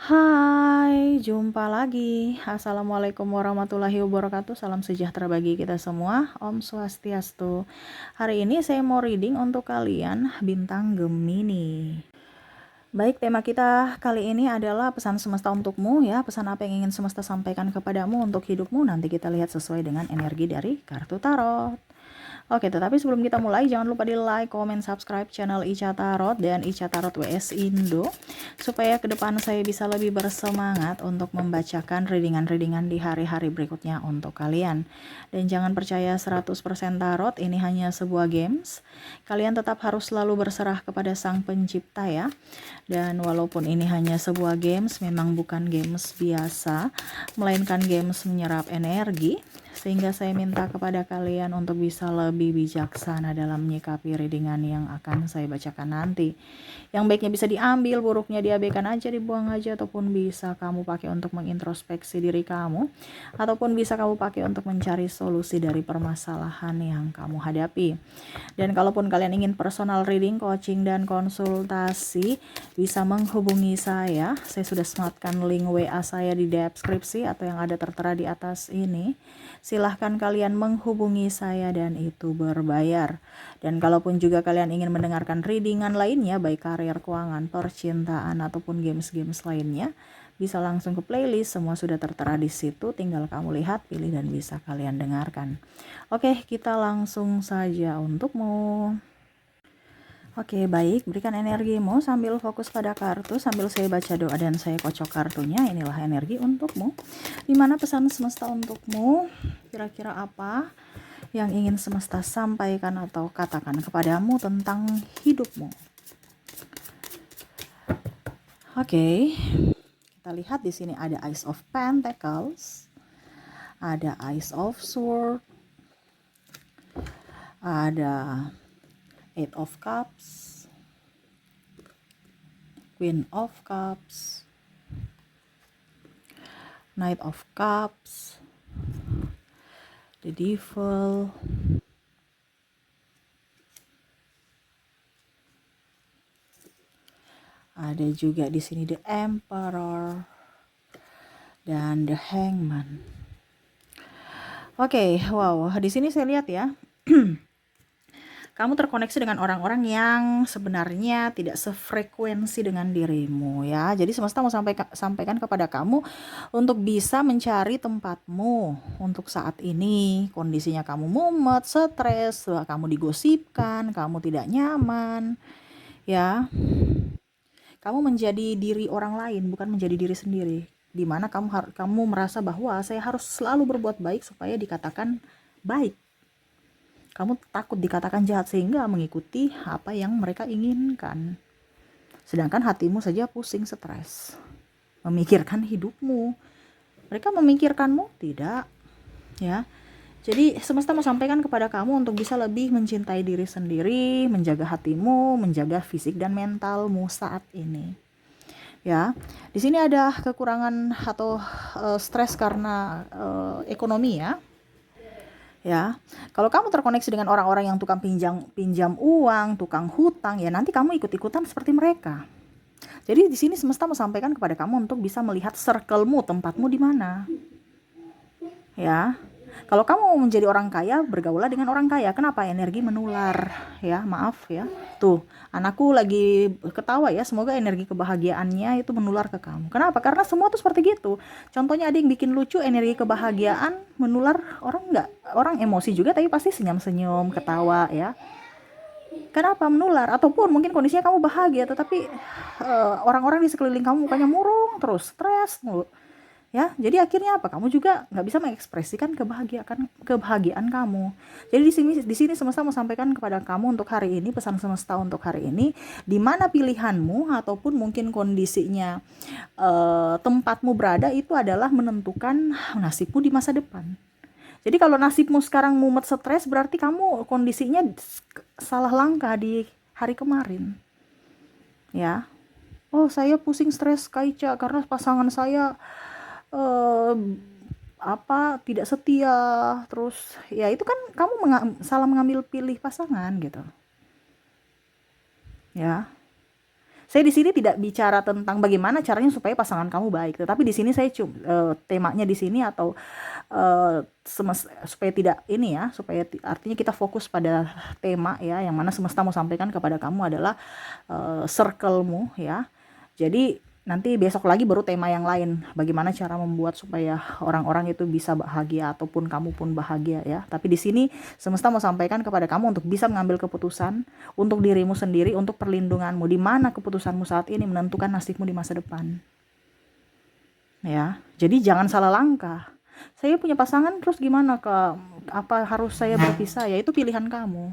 Hai, jumpa lagi. Assalamualaikum warahmatullahi wabarakatuh. Salam sejahtera bagi kita semua. Om Swastiastu. Hari ini saya mau reading untuk kalian bintang Gemini. Baik, tema kita kali ini adalah pesan semesta untukmu ya. Pesan apa yang ingin semesta sampaikan kepadamu untuk hidupmu. Nanti kita lihat sesuai dengan energi dari kartu tarot. Oke, tetapi sebelum kita mulai, jangan lupa di like, comment, subscribe channel Ica Tarot dan Ica Tarot WS Indo, supaya ke depan saya bisa lebih bersemangat untuk membacakan readingan-readingan di hari-hari berikutnya untuk kalian. Dan jangan percaya 100% tarot, ini hanya sebuah games. Kalian tetap harus selalu berserah kepada Sang Pencipta ya. Dan walaupun ini hanya sebuah games, memang bukan games biasa, melainkan games menyerap energi. Sehingga saya minta kepada kalian untuk bisa lebih bijaksana dalam menyikapi readingan yang akan saya bacakan nanti. Yang baiknya bisa diambil, buruknya diabaikan aja, dibuang aja, ataupun bisa kamu pakai untuk mengintrospeksi diri kamu, ataupun bisa kamu pakai untuk mencari solusi dari permasalahan yang kamu hadapi. Dan kalaupun kalian ingin personal reading, coaching, dan konsultasi, bisa menghubungi saya. Saya sudah sematkan link WA saya di deskripsi atau yang ada tertera di atas ini. Silahkan kalian menghubungi saya dan itu berbayar. Dan kalaupun juga kalian ingin mendengarkan readingan lainnya, baik karir, keuangan, percintaan, ataupun games-games lainnya, bisa langsung ke playlist, semua sudah tertera di situ, tinggal kamu lihat, pilih, dan bisa kalian dengarkan. Oke, kita langsung saja untukmu. Oke, baik, berikan energimu sambil fokus pada kartu, sambil saya baca doa dan saya kocok kartunya. Inilah energi untukmu. Dimana pesan semesta untukmu? Kira-kira apa yang ingin semesta sampaikan atau katakan kepadamu tentang hidupmu? Oke, kita lihat di sini ada Ace of Pentacles, ada Ace of Swords, ada Eight of Cups, Queen of Cups, Knight of Cups, the Devil, ada juga di sini the Emperor dan the Hangman. Oke, wow, di sini saya lihat ya. Kamu terkoneksi dengan orang-orang yang sebenarnya tidak sefrekuensi dengan dirimu ya. Jadi semesta mau sampaikan kepada kamu untuk bisa mencari tempatmu untuk saat ini. Kondisinya kamu mumet, stres, kamu digosipkan, kamu tidak nyaman ya. Kamu menjadi diri orang lain, bukan menjadi diri sendiri. Dimana kamu merasa bahwa saya harus selalu berbuat baik supaya dikatakan baik. Kamu takut dikatakan jahat sehingga mengikuti apa yang mereka inginkan. Sedangkan hatimu saja pusing, stres, memikirkan hidupmu. Mereka memikirkanmu tidak, ya. Jadi semesta mau sampaikan kepada kamu untuk bisa lebih mencintai diri sendiri, menjaga hatimu, menjaga fisik dan mentalmu saat ini. Ya, di sini ada kekurangan atau stres karena ekonomi ya. Ya, kalau kamu terkoneksi dengan orang-orang yang tukang pinjam uang, tukang hutang, ya nanti kamu ikut-ikutan seperti mereka. Jadi di sini semesta mau sampaikan kepada kamu untuk bisa melihat circle-mu, tempatmu di mana. Ya, kalau kamu mau menjadi orang kaya, bergaulah dengan orang kaya. Kenapa? Energi menular. Ya, maaf ya. Tuh, anakku lagi ketawa ya. Semoga energi kebahagiaannya itu menular ke kamu. Kenapa? Karena semua tuh seperti gitu. Contohnya ada yang bikin lucu, energi kebahagiaan menular, orang enggak. Orang emosi juga tapi pasti senyum-senyum, ketawa ya. Kenapa menular? Ataupun mungkin kondisinya kamu bahagia, tetapi orang-orang di sekeliling kamu mukanya murung, terus stres mulu. Ya, jadi akhirnya apa? Kamu juga nggak bisa mengekspresikan kebahagiaan kamu. Jadi di sini semesta mau sampaikan kepada kamu untuk hari ini, pesan semesta untuk hari ini, di mana pilihanmu ataupun mungkin kondisinya tempatmu berada itu adalah menentukan nasibmu di masa depan. Jadi kalau nasibmu sekarang mumet, stres, berarti kamu kondisinya salah langkah di hari kemarin. Ya. Oh, saya pusing, stres, Kaica, karena pasangan saya tidak setia, terus ya itu kan kamu salah mengambil pilih pasangan gitu ya. Saya di sini tidak bicara tentang bagaimana caranya supaya pasangan kamu baik, tetapi di sini saya temanya di sini atau supaya tidak ini ya, supaya artinya kita fokus pada tema ya, yang mana semesta mau sampaikan kepada kamu adalah circlemu ya. Jadi nanti besok lagi baru tema yang lain, bagaimana cara membuat supaya orang-orang itu bisa bahagia ataupun kamu pun bahagia ya. Tapi di sini semesta mau sampaikan kepada kamu untuk bisa mengambil keputusan untuk dirimu sendiri, untuk perlindunganmu, di mana keputusanmu saat ini menentukan nasibmu di masa depan. Ya, jadi jangan salah langkah. Saya punya pasangan terus gimana, apa harus saya berpisah? Ya itu pilihan kamu.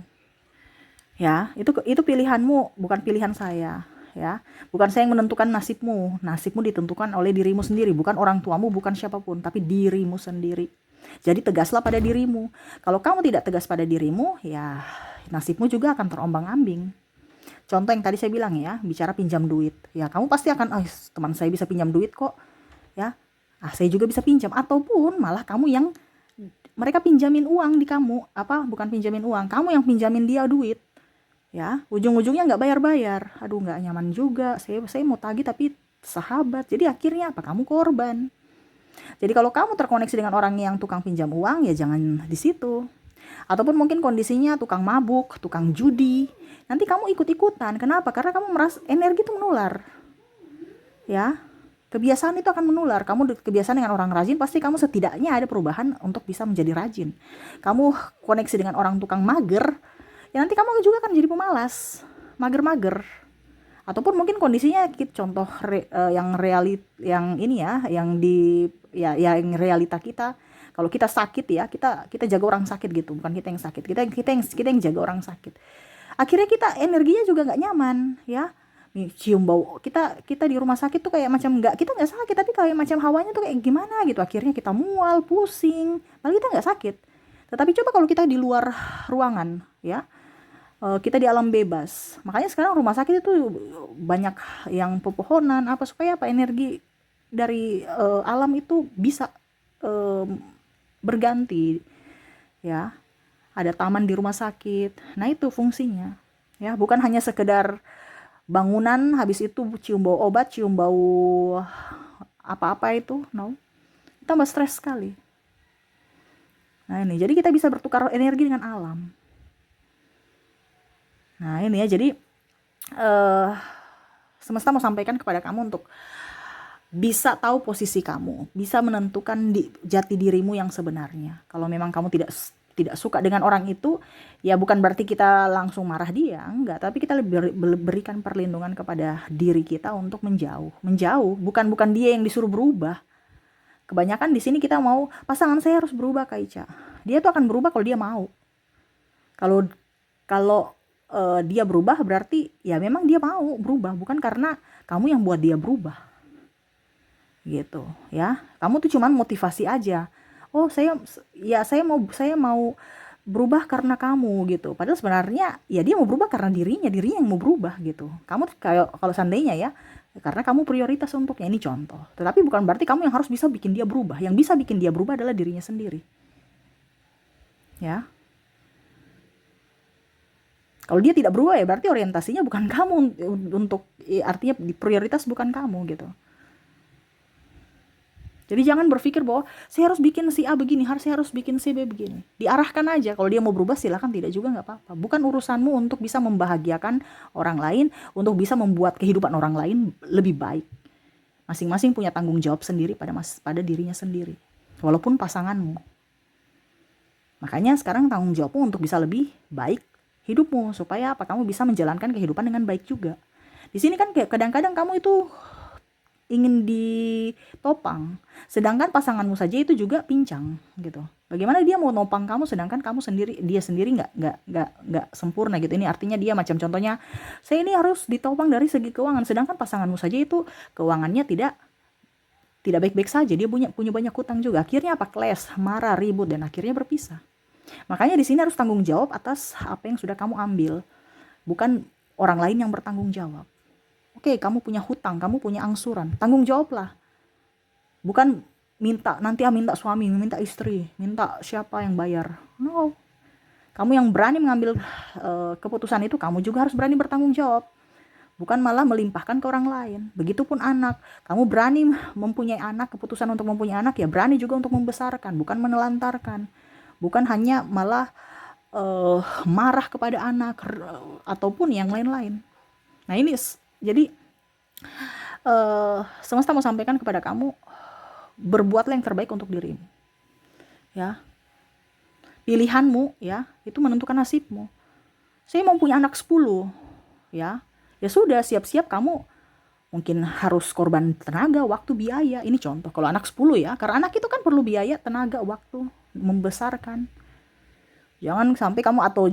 Ya, itu pilihanmu, bukan pilihan saya. Ya, bukan saya yang menentukan nasibmu. Nasibmu ditentukan oleh dirimu sendiri, bukan orang tuamu, bukan siapapun, tapi dirimu sendiri. Jadi tegaslah pada dirimu. Kalau kamu tidak tegas pada dirimu, ya nasibmu juga akan terombang-ambing. Contoh yang tadi saya bilang ya, bicara pinjam duit. Ya, kamu pasti akan, oh, teman saya bisa pinjam duit kok. Ya, saya juga bisa pinjam. Ataupun malah kamu yang mereka pinjamin uang di kamu, bukan pinjamin uang, kamu yang pinjamin dia duit. Ya, ujung-ujungnya nggak bayar-bayar. Aduh, nggak nyaman juga. Saya mau tagih tapi sahabat. Jadi akhirnya apa? Kamu korban. Jadi kalau kamu terkoneksi dengan orang yang tukang pinjam uang, ya jangan di situ. Ataupun mungkin kondisinya tukang mabuk, tukang judi. Nanti kamu ikut-ikutan. Kenapa? Karena kamu merasa energi itu menular. Ya, kebiasaan itu akan menular. Kamu kebiasaan dengan orang rajin, pasti kamu setidaknya ada perubahan untuk bisa menjadi rajin. Kamu koneksi dengan orang tukang mager, ya nanti kamu juga akan jadi pemalas, mager-mager. Ataupun mungkin kondisinya contoh yang ini ya, yang realita kita. Kalau kita sakit ya, kita jaga orang sakit gitu, bukan kita yang sakit. Kita yang jaga orang sakit. Akhirnya kita energinya juga nggak nyaman ya. Nih, cium bau kita di rumah sakit tuh kayak macam kita nggak sakit, tapi kayak macam hawanya tuh kayak gimana gitu. Akhirnya kita mual, pusing, padahal kita nggak sakit. Tetapi coba kalau kita di luar ruangan ya, kita di alam bebas. Makanya sekarang rumah sakit itu banyak yang pepohonan supaya energi dari alam itu bisa berganti ya. Ada taman di rumah sakit. Nah, itu fungsinya ya, bukan hanya sekedar bangunan habis itu cium bau obat, cium bau apa-apa itu, no. Tambah stres sekali. Nah, ini jadi kita bisa bertukar energi dengan alam. Nah, ini ya, jadi semesta mau sampaikan kepada kamu untuk bisa tahu posisi kamu, bisa menentukan jati dirimu yang sebenarnya. Kalau memang kamu tidak suka dengan orang itu, ya bukan berarti kita langsung marah dia, enggak, tapi kita lebih berikan perlindungan kepada diri kita untuk menjauh, bukan dia yang disuruh berubah. Kebanyakan di sini kita mau pasangan saya harus berubah, Kak Ica. Dia tuh akan berubah kalau dia mau. Kalau dia berubah berarti ya memang dia mau berubah, bukan karena kamu yang buat dia berubah. Gitu, ya. Kamu tuh cuman motivasi aja. Oh, saya mau berubah karena kamu gitu. Padahal sebenarnya ya dia mau berubah karena dirinya yang mau berubah gitu. Kamu kayak kalau seandainya ya, karena kamu prioritas untuknya, ini contoh. Tetapi bukan berarti kamu yang harus bisa bikin dia berubah. Yang bisa bikin dia berubah adalah dirinya sendiri. Ya. Kalau dia tidak berubah ya berarti orientasinya bukan kamu artinya prioritas bukan kamu gitu. Jadi jangan berpikir bahwa saya harus bikin si A begini, saya harus bikin si B begini. Diarahkan aja. Kalau dia mau berubah silakan, tidak juga nggak apa-apa. Bukan urusanmu untuk bisa membahagiakan orang lain, untuk bisa membuat kehidupan orang lain lebih baik. Masing-masing punya tanggung jawab sendiri pada dirinya sendiri. Walaupun pasanganmu. Makanya sekarang tanggung jawabmu untuk bisa lebih baik hidupmu, supaya kamu bisa menjalankan kehidupan dengan baik juga. Di sini kan kadang-kadang kamu itu ingin ditopang, sedangkan pasanganmu saja itu juga pincang gitu. Bagaimana dia mau nopang kamu sedangkan dia sendiri nggak sempurna gitu. Ini artinya dia macam contohnya, saya ini harus ditopang dari segi keuangan, sedangkan pasanganmu saja itu keuangannya tidak baik-baik saja, dia punya banyak hutang juga. Akhirnya clash, marah, ribut, dan akhirnya berpisah. Makanya di sini harus tanggung jawab atas apa yang sudah kamu ambil, bukan orang lain yang bertanggung jawab. Oke, kamu punya hutang, kamu punya angsuran, tanggung jawablah. Bukan nanti minta suami, minta istri, minta siapa yang bayar. No. Kamu yang berani mengambil keputusan itu, kamu juga harus berani bertanggung jawab. bukan malah melimpahkan ke orang lain. Begitupun anak, kamu berani mempunyai anak, keputusan untuk mempunyai anak ya berani juga untuk membesarkan, bukan menelantarkan, bukan hanya malah marah kepada anak ataupun yang lain-lain. Nah ini jadi semesta mau sampaikan kepada kamu, berbuatlah yang terbaik untuk dirimu, ya. Pilihanmu ya itu menentukan nasibmu. Saya mau punya anak 10, ya sudah, siap-siap kamu mungkin harus korban tenaga, waktu, biaya. Ini contoh kalau anak 10 ya, karena anak itu kan perlu biaya, tenaga, waktu membesarkan. Jangan sampai kamu atau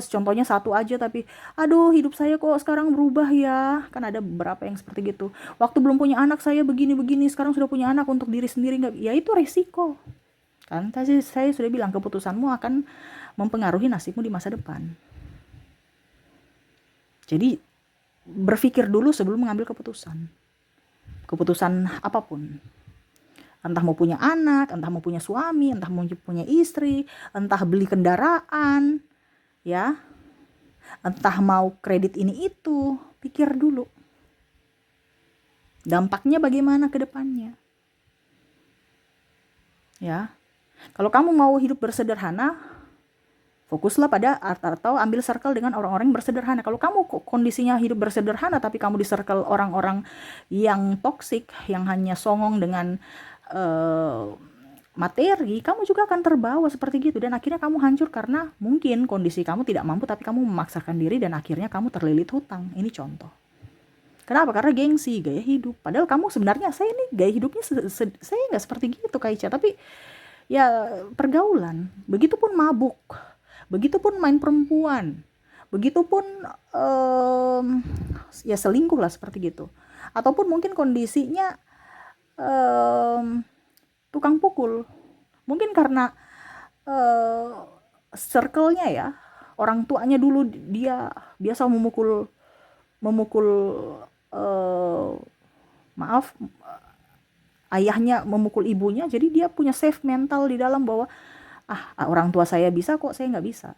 contohnya satu aja tapi aduh hidup saya kok sekarang berubah ya. Kan ada beberapa yang seperti gitu. Waktu belum punya anak saya begini-begini, sekarang sudah punya anak untuk diri sendiri enggak. Ya itu resiko. Kan tadi saya sudah bilang keputusanmu akan mempengaruhi nasibmu di masa depan. Jadi berpikir dulu sebelum mengambil keputusan. Keputusan apapun. Entah mau punya anak, entah mau punya suami, entah mau punya istri, entah beli kendaraan, ya. Entah mau kredit ini itu, pikir dulu. Dampaknya bagaimana ke depannya. Ya. Kalau kamu mau hidup bersederhana, fokuslah pada atau ambil circle dengan orang-orang yang bersederhana. Kalau kamu kondisinya hidup bersederhana tapi kamu di circle orang-orang yang toksik, yang hanya songong dengan materi, kamu juga akan terbawa seperti gitu dan akhirnya kamu hancur karena mungkin kondisi kamu tidak mampu tapi kamu memaksakan diri dan akhirnya kamu terlilit hutang. Ini contoh. Kenapa? Karena gengsi, gaya hidup. Padahal kamu sebenarnya, saya ini gaya hidupnya saya nggak seperti gitu Kak Ica, tapi ya pergaulan. Begitupun mabuk, begitupun main perempuan, begitupun ya selingkuh lah seperti gitu. Ataupun mungkin kondisinya tukang pukul, mungkin karena circle-nya ya, orang tuanya dulu dia biasa memukul maaf, ayahnya memukul ibunya, jadi dia punya safe mental di dalam bahwa orang tua saya bisa kok, saya nggak bisa.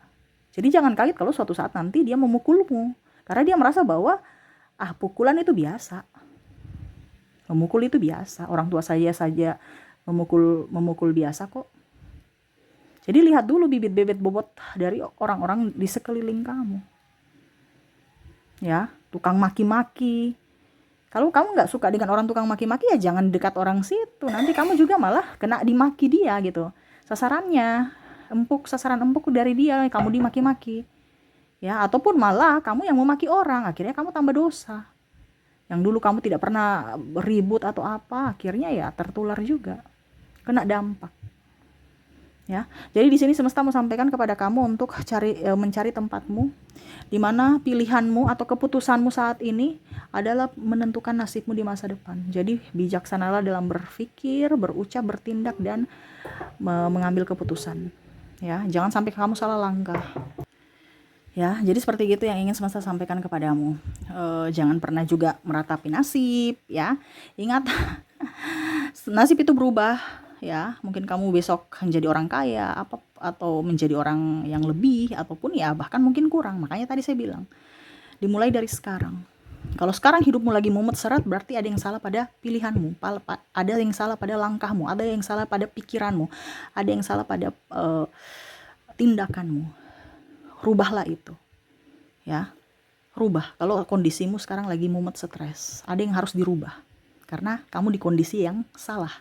Jadi jangan kaget kalau suatu saat nanti dia memukulmu, karena dia merasa bahwa pukulan itu biasa. Memukul itu biasa, orang tua saya saja memukul biasa kok. Jadi lihat dulu bibit-bibit bobot dari orang-orang di sekeliling kamu. Ya, tukang maki-maki. Kalau kamu nggak suka dengan orang tukang maki-maki ya jangan dekat orang situ. Nanti kamu juga malah kena dimaki dia gitu. Sasaran empuk dari dia, kamu dimaki-maki. Ya, ataupun malah kamu yang memaki orang, akhirnya kamu tambah dosa. Yang dulu kamu tidak pernah ribut atau apa, akhirnya ya tertular juga, kena dampak. Ya, jadi di sini semesta mau sampaikan kepada kamu untuk mencari tempatmu, di mana pilihanmu atau keputusanmu saat ini adalah menentukan nasibmu di masa depan. Jadi bijaksanalah dalam berpikir, berucap, bertindak dan mengambil keputusan. Ya, jangan sampai kamu salah langkah. Ya, jadi seperti gitu yang ingin semesta sampaikan kepadamu. Jangan pernah juga meratapi nasib, ya. Ingat, nasib itu berubah, ya. Mungkin kamu besok menjadi orang kaya, atau menjadi orang yang lebih, ataupun ya bahkan mungkin kurang. Makanya tadi saya bilang, dimulai dari sekarang. Kalau sekarang hidupmu lagi mumet seret, berarti ada yang salah pada pilihanmu, ada yang salah pada langkahmu, ada yang salah pada pikiranmu, ada yang salah pada tindakanmu. Rubahlah itu, ya. Rubah. Kalau kondisimu sekarang lagi mumet, stres, ada yang harus dirubah karena kamu di kondisi yang salah.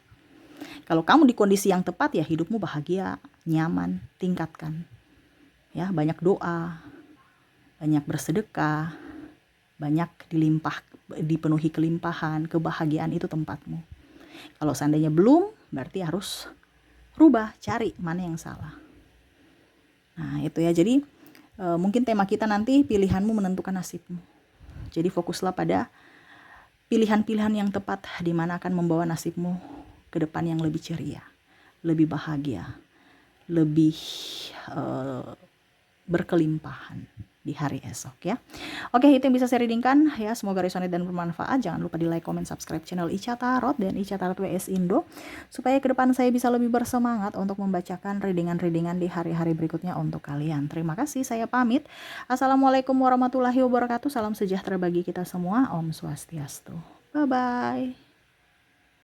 Kalau kamu di kondisi yang tepat, ya hidupmu bahagia, nyaman, tingkatkan. Ya, banyak doa, banyak bersedekah, banyak dipenuhi kelimpahan, kebahagiaan itu tempatmu. Kalau seandainya belum, berarti harus rubah, cari mana yang salah. Nah, itu ya. Jadi mungkin tema kita nanti pilihanmu menentukan nasibmu. Jadi fokuslah pada pilihan-pilihan yang tepat di mana akan membawa nasibmu ke depan yang lebih ceria, lebih bahagia, lebih berkelimpahan. di hari esok ya. Oke, itu yang bisa saya readingkan ya. Semoga resonate dan bermanfaat. Jangan lupa di like, comment, subscribe channel Ica Tarot dan Ica Tarot WS Indo supaya ke depan saya bisa lebih bersemangat untuk membacakan readingan-readingan di hari-hari berikutnya untuk kalian. Terima kasih, saya pamit. Assalamualaikum warahmatullahi wabarakatuh. Salam sejahtera bagi kita semua. Om Swastiastu. Bye bye.